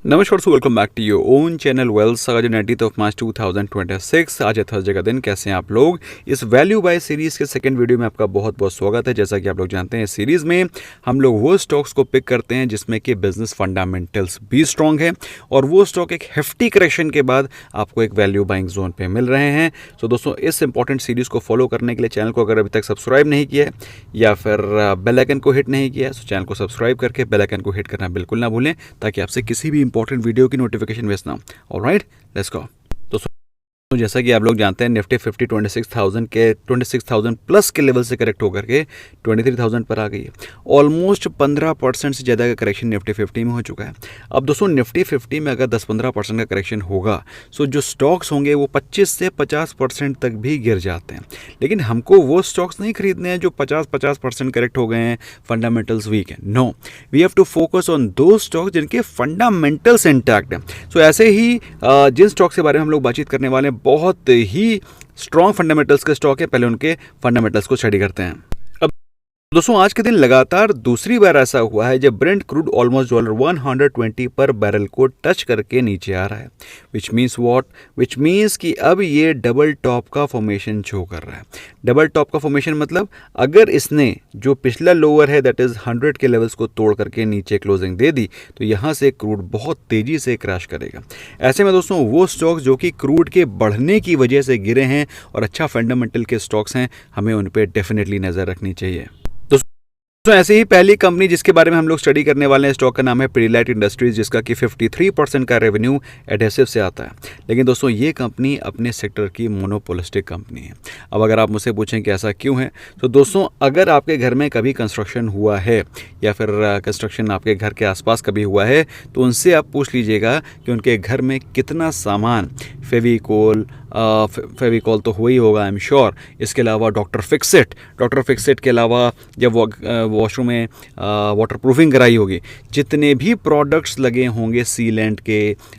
नमस्कार so welcome back to your own channel Wells. आज 19 मार्च 2026 आज है थर्सडे का दिन। कैसे हैं आप लोग। इस वैल्यू बाय सीरीज़ के सेकंड वीडियो में आपका बहुत बहुत स्वागत है। जैसा कि आप लोग जानते हैं, इस सीरीज़ में हम लोग वो स्टॉक्स को पिक करते हैं जिसमें कि बिजनेस फंडामेंटल्स भी स्ट्रॉन्ग है और वो स्टॉक एक हेफ्टी करेक्शन के बाद आपको एक वैल्यू बाइंग जोन पे मिल रहे हैं। तो दोस्तों, इस इंपॉर्टेंट सीरीज़ को फॉलो करने के लिए चैनल को अगर अभी तक सब्सक्राइब नहीं किया है या फिर बेल आइकन को हिट नहीं किया है तो चैनल को सब्सक्राइब करके बेल आइकन को हिट करना बिल्कुल ना भूलें, ताकि आपसे किसी भी इंपॉर्टेंट वीडियो की नोटिफिकेशन मिस ना हो। Alright, let's go. तो जैसा कि आप लोग जानते हैं, निफ्टी 50 26,000 प्लस के लेवल से करेक्ट होकर के 23,000 पर आ गई है। ऑलमोस्ट 15% से ज़्यादा का करेक्शन निफ्टी 50 में हो चुका है। अब दोस्तों, निफ्टी 50 में अगर 10-15% का करेक्शन होगा सो जो स्टॉक्स होंगे वो 25 से 50% तक भी गिर जाते हैं। लेकिन हमको वो स्टॉक्स नहीं खरीदने हैं जो 50% करेक्ट हो गए हैं, फंडामेंटल्स वीक हैं। No, we have to focus on those stocks जिनके फंडामेंटल्स इंटैक्ट हैं। सो ऐसे ही जिन स्टॉक्स के बारे में हम लोग बातचीत करने वाले हैं, बहुत ही स्ट्रॉन्ग फंडामेंटल्स के स्टॉक है। पहले उनके फंडामेंटल्स को स्टडी करते हैं। दोस्तों, आज के दिन लगातार दूसरी बार ऐसा हुआ है जब ब्रेंट क्रूड ऑलमोस्ट $120 पर बैरल को टच करके नीचे आ रहा है। Which means what? Which means कि अब ये डबल टॉप का फॉर्मेशन शो कर रहा है। डबल टॉप का फॉर्मेशन मतलब अगर इसने जो पिछला लोअर है दैट इज 100 के लेवल्स को तोड़ करके नीचे क्लोजिंग दे दी तो यहाँ से क्रूड बहुत तेजी से क्रैश करेगा। ऐसे में दोस्तों, वो स्टॉक्स जो कि क्रूड के बढ़ने की वजह से गिरे हैं और अच्छा फंडामेंटल के स्टॉक्स हैं, हमें उन पर डेफिनेटली नज़र रखनी चाहिए। तो ऐसे ही पहली कंपनी जिसके बारे में हम लोग स्टडी करने वाले हैं, स्टॉक का नाम है पिडिलाइट इंडस्ट्रीज, जिसका कि 53% का रेवेन्यू एडहेसिव से आता है। लेकिन दोस्तों, ये कंपनी अपने सेक्टर की मोनोपोलिस्टिक कंपनी है। अब अगर आप मुझसे पूछें कि ऐसा क्यों है, तो दोस्तों, अगर आपके घर में कभी कंस्ट्रक्शन हुआ है या फिर कंस्ट्रक्शन आपके घर के आसपास कभी हुआ है तो उनसे आप पूछ लीजिएगा कि उनके घर में कितना सामान फेविकोल तो हो ही होगा, आई एम श्योर। इसके अलावा डॉक्टर फिक्सेट के अलावा जब वॉशरूम में वाटर प्रूफिंग कराई होगी, जितने भी प्रोडक्ट्स लगे होंगे सीलेंट के,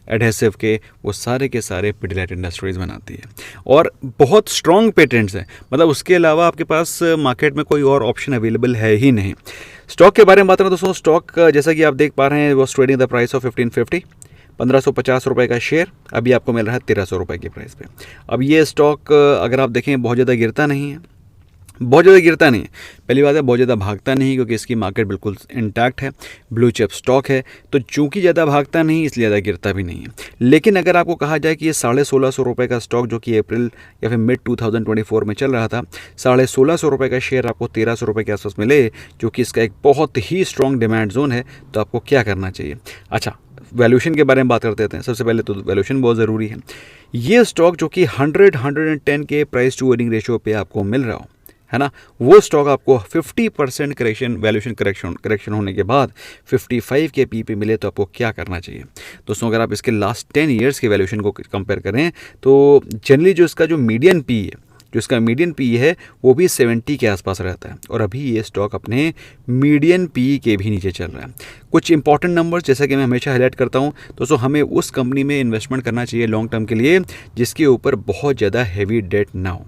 एडहेसिव के, वो सारे के सारे पिडिलाइट इंडस्ट्रीज बनाती है और बहुत स्ट्रॉन्ग पेटेंट्स हैं। मतलब उसके अलावा आपके पास मार्केट में कोई और ऑप्शन अवेलेबल है ही नहीं। स्टॉक के बारे में बात करें दोस्तों, स्टॉक जैसा कि आप देख पा रहे हैं वो ट्रेडिंग द प्राइस ऑफ 1550, 1550 रुपये का शेयर अभी आपको मिल रहा है 1300 रुपये की प्राइस पे। अब ये स्टॉक अगर आप देखें बहुत ज़्यादा गिरता नहीं है। पहली बात है, बहुत ज़्यादा भागता नहीं क्योंकि इसकी मार्केट बिल्कुल इंटैक्ट है, ब्लू चिप स्टॉक है। तो चूंकि ज़्यादा भागता नहीं इसलिए ज़्यादा गिरता भी नहीं है। लेकिन अगर आपको कहा जाए कि ये 1650 रुपये का स्टॉक जो कि अप्रैल या फिर मिड 2024 में चल रहा था, 1650 रुपये का शेयर आपको 1300 रुपये के आसपास मिले, जो कि इसका एक बहुत ही स्ट्रॉन्ग डिमांड जोन है, तो आपको क्या करना चाहिए? अच्छा, वैल्यूएशन के बारे में बात करते हैं। सबसे पहले तो वैल्यूएशन बहुत ज़रूरी है। ये स्टॉक जो कि 110 के प्राइस टू अर्निंग रेशियो पे आपको मिल रहा हो, है ना, वो स्टॉक आपको 50% वैल्यूएशन करेक्शन होने के बाद 55 के पी पे मिले तो आपको क्या करना चाहिए? दोस्तों, अगर आप इसके लास्ट 10 ईयर्स के वैल्यूएशन को कंपेयर करें तो जनरली जो इसका मीडियन पी है वो भी 70 के आसपास रहता है और अभी ये स्टॉक अपने मीडियन पी के भी नीचे चल रहा है। कुछ इंपॉर्टेंट नंबर्स जैसा कि मैं हमेशा हाईलाइट करता हूँ दोस्तों, हमें उस कंपनी में इन्वेस्टमेंट करना चाहिए लॉन्ग टर्म के लिए जिसके ऊपर बहुत ज़्यादा हैवी डेट ना हो।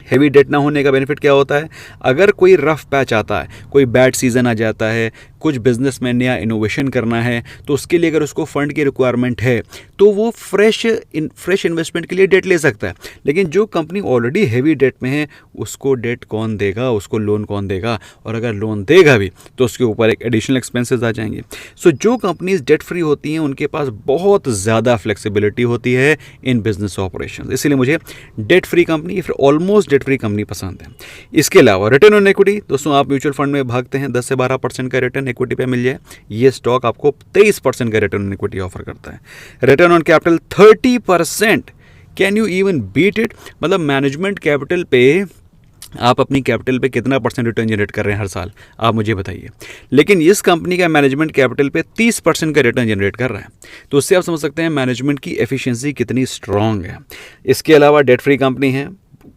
हैवी डेट ना होने का बेनिफिट क्या होता है? अगर कोई रफ पैच आता है, कोई बैड सीजन आ जाता है, कुछ बिजनेस में नया इनोवेशन करना है, तो उसके लिए अगर उसको फंड की रिक्वायरमेंट है तो वो फ्रेश इन्वेस्टमेंट के लिए डेट ले सकता है। लेकिन जो कंपनी ऑलरेडी हैवी डेट में है उसको डेट कौन देगा, उसको लोन कौन देगा? और अगर लोन देगा भी तो उसके ऊपर एक एडिशनल एक्सपेंसेस आ जाएंगे। सो जो कंपनीज डेट फ्री होती हैं उनके पास बहुत ज़्यादा फ्लेक्सिबिलिटी होती है इन बिजनेस ऑपरेशन। इसीलिए मुझे डेट फ्री कंपनी या फिर ऑलमोस्ट डेट फ्री कंपनी पसंद है। इसके अलावा रिटर्न ऑन इक्विटी, दोस्तों आप म्यूचुअल फंड में भागते हैं 10 से 12% का रिटर्न इक्विटी पे मिल जाए, ये स्टॉक आपको 23% का रिटर्न ऑन इक्विटी ऑफर करता है। Return on capital 30%, can you even beat it? मतलब मैनेजमेंट कैपिटल पे आप अपनी कैपिटल पे कितना % रिटर्न जनरेट कर रहे हैं हर साल, आप मुझे बताइए। लेकिन इस कंपनी का मैनेजमेंट कैपिटल पे 30% का रिटर्न जनरेट कर रहा है, तो उससे आप समझ सकते हैं मैनेजमेंट की एफिशिएंसी कितनी स्ट्रांग है। इसके अलावा डेट फ्री कंपनी है,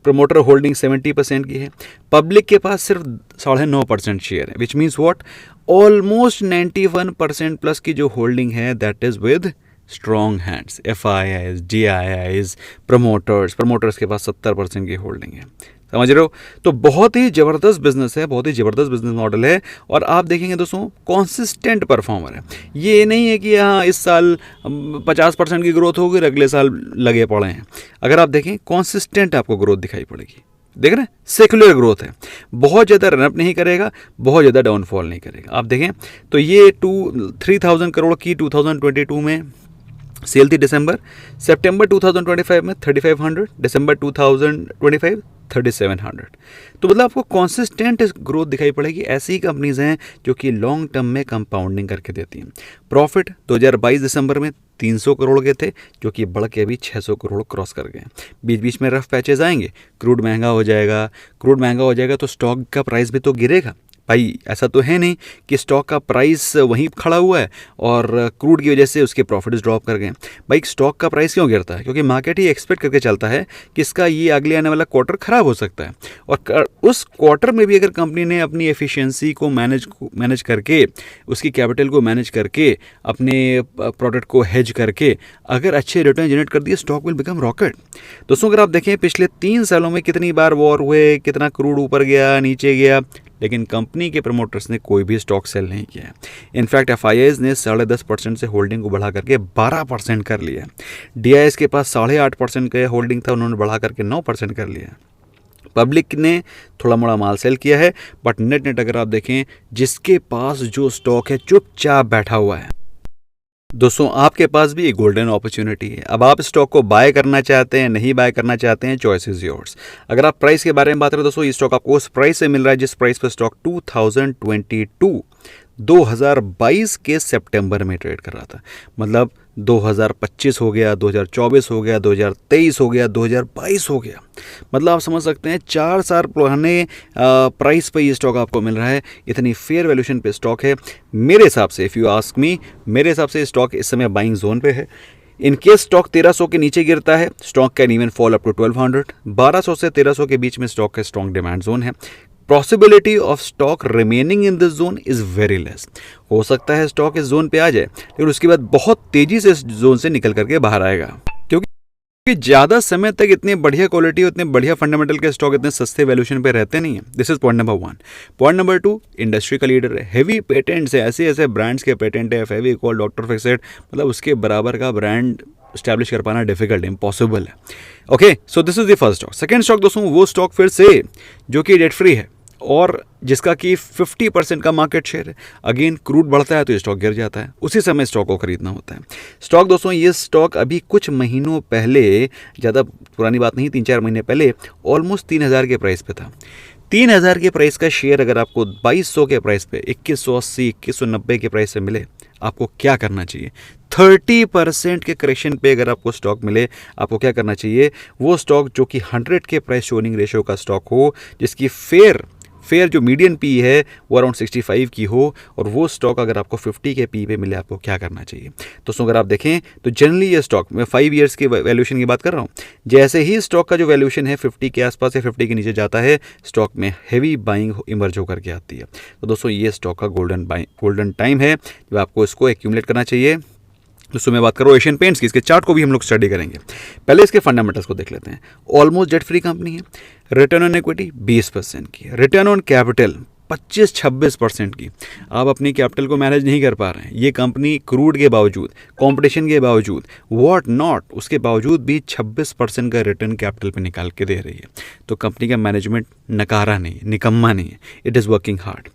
प्रमोटर होल्डिंग 70% की है, पब्लिक के पास सिर्फ 9.5% शेयर है, which means what? Almost 91% plus की जो होल्डिंग है that is with strong hands, FIIs, DIIs, promoters के पास 70% की होल्डिंग है। समझ रहे हो? तो बहुत ही ज़बरदस्त बिजनेस है, बहुत ही ज़बरदस्त बिजनेस मॉडल है। और आप देखेंगे दोस्तों कॉन्सिस्टेंट परफॉर्मर है। ये नहीं है कि हाँ इस साल 50% की ग्रोथ होगी, अगले साल लगे पड़े हैं। अगर आप देखें कॉन्सिस्टेंट आपको ग्रोथ दिखाई पड़ेगी। देख रहे हैं, सेक्युलर ग्रोथ है, बहुत ज़्यादा रनअप नहीं करेगा, बहुत ज़्यादा डाउनफॉल नहीं करेगा। आप देखें तो ये 3,000 करोड़ की 2022 में सेल थी दिसंबर। सितंबर 2025 में 3,500, दिसंबर 2025 3,700। तो मतलब आपको कॉन्सिस्टेंट ग्रोथ दिखाई पड़ेगी। ऐसी ही कंपनीज हैं जो कि लॉन्ग टर्म में कंपाउंडिंग करके देती हैं। प्रॉफिट 2022 दिसंबर में 300 करोड़ के थे, जो कि बढ़ के अभी 600 करोड़ क्रॉस कर गए। बीच बीच में रफ पैचेज आएंगे, क्रूड महंगा हो जाएगा। क्रूड महंगा हो जाएगा तो स्टॉक का प्राइस भी तो गिरेगा भाई। ऐसा तो है नहीं कि स्टॉक का प्राइस वहीं खड़ा हुआ है और क्रूड की वजह से उसके प्रॉफिट्स ड्रॉप कर गए। भाई स्टॉक का प्राइस क्यों गिरता है? क्योंकि मार्केट ही एक्सपेक्ट करके चलता है कि इसका ये अगले आने वाला क्वार्टर ख़राब हो सकता है। और उस क्वार्टर में भी अगर कंपनी ने अपनी एफिशिएंसी को मैनेज करके, उसकी कैपिटल को मैनेज करके, अपने प्रोडक्ट को हेज करके अगर अच्छे रिटर्न जनरेट कर दिए, स्टॉक विल बिकम रॉकेट। दोस्तों अगर आप देखें पिछले 3 सालों में कितनी बार वॉर हुए, कितना क्रूड ऊपर गया नीचे गया, लेकिन कंपनी के प्रमोटर्स ने कोई भी स्टॉक सेल नहीं किया है। इनफैक्ट एफआईआईज ने 10.5% से होल्डिंग को बढ़ा करके 12% कर लिया। डीआईएस के पास 8.5% का होल्डिंग था, उन्होंने बढ़ा करके 9% कर लिया। पब्लिक ने थोड़ा मोड़ा माल सेल किया है, बट नेट अगर आप देखें जिसके पास जो स्टॉक है चुपचाप बैठा हुआ है। दोस्तों आपके पास भी एक गोल्डन अपॉर्चुनिटी है। अब आप स्टॉक को बाय करना चाहते हैं, नहीं बाय करना चाहते हैं, चॉइस इज योर्स। अगर आप प्राइस के बारे में बात करें दोस्तों, ये स्टॉक आपको उस प्राइस से मिल रहा है जिस प्राइस पर स्टॉक 2022 के सितंबर में ट्रेड कर रहा था। मतलब 2025 हो गया, 2024 हो गया, 2023 हो गया, 2022 हो गया। मतलब आप समझ सकते हैं 4 साल पुराने प्राइस पे ये स्टॉक आपको मिल रहा है। इतनी फेयर वैल्यूएशन पे स्टॉक है। मेरे हिसाब से, इफ़ यू आस्क मी, मेरे हिसाब से स्टॉक इस समय बाइंग जोन पे है। इन केस स्टॉक 1300 के नीचे गिरता है, stock can even fall up to 1200। 1200 से 1300 के बीच में स्टॉक का स्ट्रॉन्ग डिमांड जोन है। Possibility of stock remaining in this zone is very less. हो सकता है स्टॉक इस जोन पे आ जाए, लेकिन उसके बाद बहुत तेजी से इस जोन से निकल करके बाहर आएगा, क्योंकि ज़्यादा समय तक इतनी बढ़िया क्वालिटी, इतने बढ़िया फंडामेंटल के स्टॉक इतने सस्ते वैल्यूएशन पे रहते नहीं है। This is point number 1। Point number 2, industry का लीडर है, हैवी पेटेंट्स है, ऐसे ऐसे ब्रांड्स के पेटेंट है, फेविकॉल, डॉक्टर फिक्सेड, मतलब उसके बराबर का ब्रांड स्टैब्लिश कर पाना डिफिकल्ट, इम्पॉसिबल है। Okay, so this is the first stock. Second stock दोस्तों वो स्टॉक फिर से जो कि डेट फ्री है और जिसका कि 50% का मार्केट शेयर है। अगेन क्रूड बढ़ता है तो ये स्टॉक गिर जाता है, उसी समय स्टॉक को खरीदना होता है। स्टॉक दोस्तों ये स्टॉक अभी कुछ महीनों पहले, ज़्यादा पुरानी बात नहीं, 3-4 महीने पहले ऑलमोस्ट 3,000 के प्राइस पे था। 3,000 के प्राइस का शेयर अगर आपको 2200 के प्राइस पे, 2180, 2190 के प्राइस पे मिले, आपको क्या करना चाहिए? 30% के करेक्शन पे अगर आपको स्टॉक मिले, आपको क्या करना चाहिए? वो स्टॉक जो कि 100 के प्राइस शोनिंग रेशियो का स्टॉक हो, जिसकी फेयर जो मीडियन पी है वो अराउंड 65 की हो, और वो स्टॉक अगर आपको 50 के पी पे मिले, आपको क्या करना चाहिए? दोस्तों अगर आप देखें तो जनरली ये स्टॉक, मैं 5 ईयर्स की वैल्यूएशन की बात कर रहा हूँ, जैसे ही स्टॉक का जो वैल्यूएशन है 50 के आसपास या 50 के नीचे जाता है, स्टॉक में हैवी बाइंग इमर्ज होकर के आती है। तो दोस्तों ये स्टॉक का गोल्डन टाइम है जब आपको इसको एक्यूमुलेट करना चाहिए। दोस्तों मैं बात करूँ एशियन पेंट्स की, इसके चार्ट को भी हम लोग स्टडी करेंगे। पहले इसके फंडामेंटल्स को देख लेते हैं। ऑलमोस्ट डेट फ्री कंपनी है, रिटर्न ऑन इक्विटी 20% की, रिटर्न ऑन कैपिटल 25-26% की। आप अपनी कैपिटल को मैनेज नहीं कर पा रहे हैं, ये कंपनी क्रूड के बावजूद, कंपटीशन के बावजूद, व्हाट नॉट, उसके बावजूद भी 26% का रिटर्न कैपिटल पे निकाल के दे रही है। तो कंपनी का मैनेजमेंट नकारा नहीं है, निकम्मा नहीं है, it is working hard.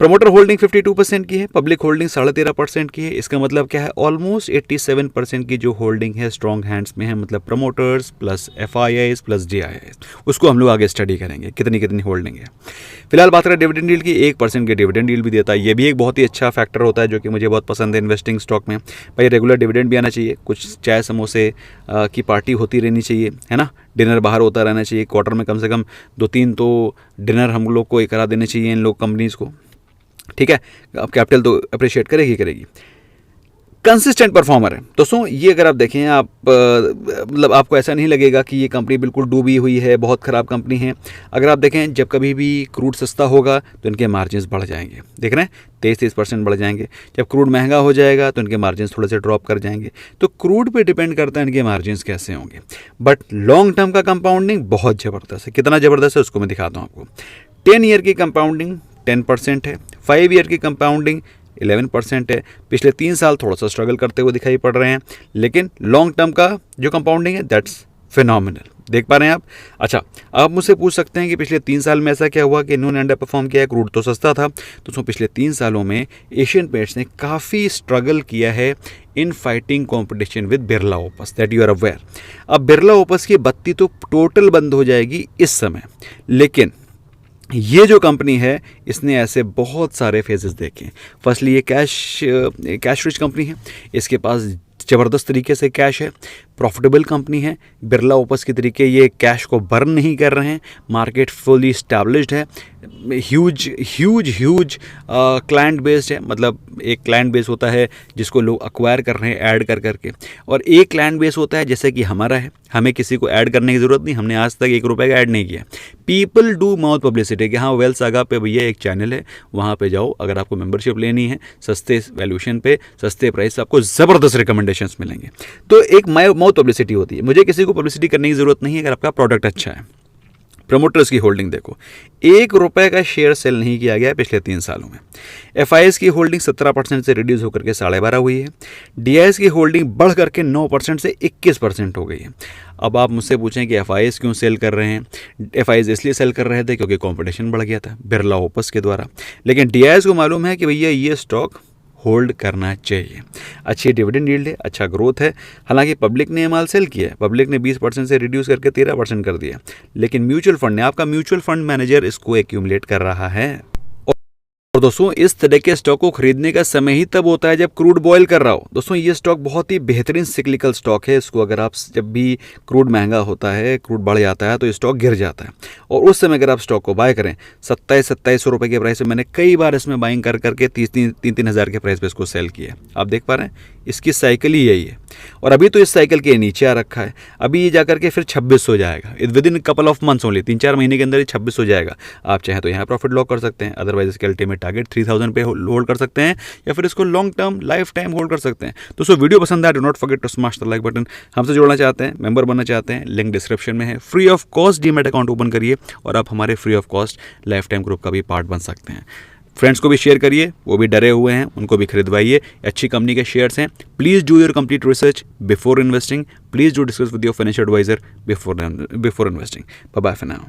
Promoter holding 52% की है, पब्लिक होल्डिंग 13.5% की है। इसका मतलब क्या है? ऑलमोस्ट 87% की जो होल्डिंग है स्ट्रॉन्ग हैंड्स में है, मतलब promoters plus FIIs plus DIIs. उसको हम लोग आगे स्टडी करेंगे कितनी कितनी होल्डिंग है। फिलहाल बात करें डिविडेंड यील्ड की, 1% की डिविडेंड यील्ड भी देता है। ये भी एक बहुत ही अच्छा फैक्टर होता है जो कि मुझे बहुत पसंद है इन्वेस्टिंग स्टॉक में। भाई रेगुलर डिविडेंड भी आना चाहिए, कुछ चाय समोसे की पार्टी होती रहनी चाहिए, है ना, डिनर बाहर होता रहना चाहिए। क्वार्टर में कम से कम 2-3 तो डिनर हम लोग को करा देने चाहिए इन लोग कंपनीज़ को, ठीक है। अब कैपिटल तो अप्रिशिएट करेगी। कंसिस्टेंट परफॉर्मर है दोस्तों। ये अगर आप देखें, आप मतलब आपको ऐसा नहीं लगेगा कि ये कंपनी बिल्कुल डूबी हुई है, बहुत ख़राब कंपनी है। अगर आप देखें, जब कभी भी क्रूड सस्ता होगा तो इनके मार्जिन्स बढ़ जाएंगे, देख रहे हैं 23% बढ़ जाएंगे। जब क्रूड महंगा हो जाएगा तो इनके मार्जिन्स थोड़े से ड्रॉप कर जाएंगे। तो क्रूड पे डिपेंड करता है इनके मार्जिन्स कैसे होंगे। बट लॉन्ग टर्म का कंपाउंडिंग बहुत ज़बरदस्त है। कितना ज़बरदस्त है उसको मैं दिखाता हूँ आपको। 10 ईयर की कंपाउंडिंग 10% है, 5 ईयर की कंपाउंडिंग 11% है। पिछले 3 साल थोड़ा सा स्ट्रगल करते हुए दिखाई पड़ रहे हैं, लेकिन लॉन्ग टर्म का जो कंपाउंडिंग है दैट्स फिनोमिनल। देख पा रहे हैं आप। अच्छा, आप मुझसे पूछ सकते हैं कि पिछले 3 साल में ऐसा क्या हुआ कि इन्होंने अंडर परफॉर्म किया है, क्रूड तो सस्ता था। तो पिछले 3 सालों में एशियन पेंट्स ने काफ़ी स्ट्रगल किया है in fighting competition with Birla Opus, that you are aware. अब बिरला ओपस की बत्ती तो टोटल बंद हो जाएगी इस समय, लेकिन ये जो कंपनी है इसने ऐसे बहुत सारे फेजेस देखे। फर्स्टली ये कैश रिच कंपनी है, इसके पास ज़बरदस्त तरीके से कैश है, प्रॉफिटेबल कंपनी है। बिरला ओपस के तरीके ये कैश को बर्न नहीं कर रहे हैं, मार्केट फुली इस्टेब्लिश्ड है, ह्यूज क्लाइंट बेस्ड है। मतलब एक क्लाइंट बेस होता है जिसको लोग अक्वायर कर रहे हैं ऐड कर करके, और एक क्लाइंट बेस होता है जैसे कि हमारा है, हमें किसी को ऐड करने की ज़रूरत नहीं, हमने आज तक 1 रुपये का ऐड नहीं किया। पीपल डू माउथ पब्लिसिटी कि हाँ वेल्थ सागा पे भैया एक चैनल है, वहाँ पे जाओ, अगर आपको मेंबरशिप लेनी है सस्ते वैल्यूएशन पे, सस्ते प्राइस से आपको ज़बरदस्त रिकमेंडेशंस मिलेंगे। तो एक माउथ पब्लिसिटी होती है। मुझे किसी को पब्लिसिटी करने की ज़रूरत नहीं है अगर आपका प्रोडक्ट अच्छा है। प्रमोटर्स की होल्डिंग देखो, 1 रुपये का शेयर सेल नहीं किया गया है पिछले 3 सालों में। एफआईएस की होल्डिंग 17% से रिड्यूस होकर के 12.5 हुई है। डीआईएस की होल्डिंग बढ़ करके 9% से 21% हो गई है। अब आप मुझसे पूछें कि एफआईएस क्यों सेल कर रहे हैं। एफआईएस इसलिए सेल कर रहे थे क्योंकि कंपटीशन बढ़ गया था बिरला ओपस के द्वारा, लेकिन डीआईएस को मालूम है कि भैया ये स्टॉक होल्ड करना चाहिए। अच्छी डिविडेंड यील्ड है, अच्छा ग्रोथ है। हालांकि पब्लिक ने ये माल सेल किया है, पब्लिक ने 20% से रिड्यूस करके 13% कर दिया, लेकिन म्यूचुअल फंड ने, आपका म्यूचुअल फंड मैनेजर इसको एक्यूमुलेट कर रहा है। और दोस्तों इस तरह के स्टॉक को खरीदने का समय ही तब होता है जब क्रूड बॉयल कर रहा हो। दोस्तों ये स्टॉक बहुत ही बेहतरीन सिक्लिकल स्टॉक है। इसको अगर आप, जब भी क्रूड महंगा होता है, क्रूड बढ़ जाता है, तो स्टॉक गिर जाता है, और उस समय अगर आप स्टॉक को बाय करें 2700 रुपये के प्राइस पे, मैंने कई बार इसमें बाइंग कर करके 3 हज़ार के प्राइस पे इसको सेल किया। आप देख पा रहे हैं इसकी साइकिल ही यही है, और अभी तो इस साइकिल के नीचे आ रखा है। अभी ये जाकर के फिर 2600 हो जाएगा with in couple of months only, 3-4 महीने के अंदर ये 2600 हो जाएगा। आप चाहें तो यहाँ प्रॉफिट लॉक कर सकते हैं, अदरवाइज इसके अल्टीमेट टारगेट 3000 पे होल्ड कर सकते हैं, या फिर इसको long term life time hold कर सकते हैं। दोस्तों वीडियो पसंद आए, do not forget to smash the like button. हमसे जुड़ना चाहते हैं, मेंबर बनना चाहते हैं, लिंक डिस्क्रिप्शन में है। Free of cost demat account open करिए और आप हमारे free of cost life time group का भी पार्ट बन सकते हैं। फ्रेंड्स को भी शेयर करिए, वो भी डरे हुए हैं, उनको भी खरीदवाइए। अच्छी कंपनी के शेयर्स हैं। Please do your complete research before investing. Please do discuss with your financial advisor before investing. Bye bye for now.